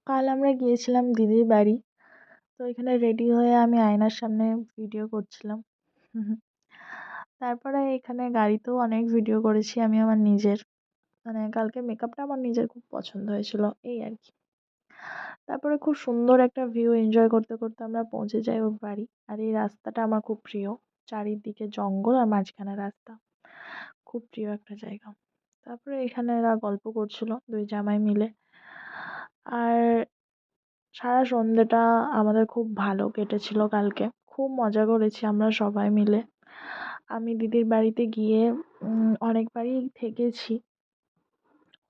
কাল আমরা গিয়েছিলাম দিদির বাড়ি। তো এখানে রেডি হয়ে আমি আয়নার সামনে ভিডিও করছিলাম। তারপরে এখানে গাড়িতেও অনেক ভিডিও করেছি আমি আমার নিজের। মানে কালকে মেকআপটা আমার নিজের খুব পছন্দ হয়েছিল, এই আর কি। তারপরে খুব সুন্দর একটা ভিউ এনজয় করতে করতে আমরা পৌঁছে যাই ওর বাড়ি। আর এই রাস্তাটা আমার খুব প্রিয়। চারিদিকে জঙ্গল আর মাঝখানে রাস্তা। খুব প্রিয় একটা জায়গা। তারপরে এখানে এরা গল্প করছিল দুই জামাই মিলে। আর সারা সন্ধ্যেটা আমাদের খুব ভালো কেটেছিল কালকে। খুব মজা করেছি আমরা সবাই মিলে। আমি দিদির বাড়িতে গিয়ে অনেকবারই থেকেছি।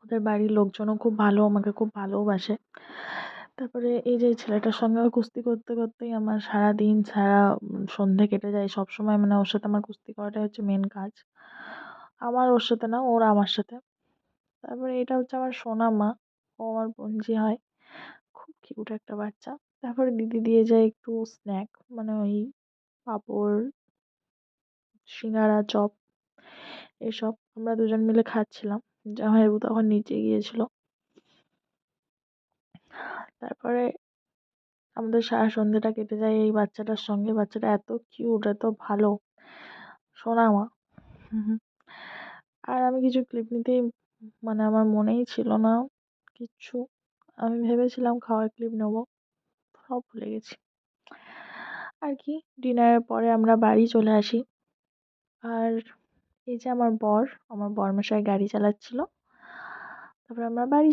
ওদের বাড়ির লোকজনও খুব ভালো, আমাকে খুব ভালোবাসে। তারপরে এই যে ছেলেটার সঙ্গে কুস্তি করতে করতেই আমার সারাদিন সারা সন্ধে কেটে যায় সবসময়। মানে ওর সাথে আমার কুস্তি করাটাই হচ্ছে মেন কাজ। আমার ওর সাথে না, ওর আমার সাথে। তারপরে এটা হচ্ছে আমার সোনা মা। ও আমার বোনঝি হয়। খুব কিউট একটা বাচ্চা। তারপরে দিদি দিয়ে যায় একটু স্ন্যাক, মানে ওই পাঁপড়, সিঙ্গারা, চপ এসব আমরা দুজন মিলে খাচ্ছিলাম। জামাইবাবু তখন নিচে গিয়েছিল। তারপরে আমাদের সারা সন্ধ্যেটা কেটে যায় এই বাচ্চাটার সঙ্গে। বাচ্চাটা এত কিউট, এত ভালো, সোনামা। আর আমি কিছু ক্লিপ নিতেই, মানে আমার মনেই ছিল না কিচ্ছু। আমি ভেবেছিলাম খাওয়ার ক্লিপ নেবো, সব ভুলে গেছি আর কি। ডিনারের পরে আমরা বাড়ি চলে আসি। আর এই যে আমার বরমশাই গাড়ি চালাচ্ছিল। তারপরে আমরা বাড়ি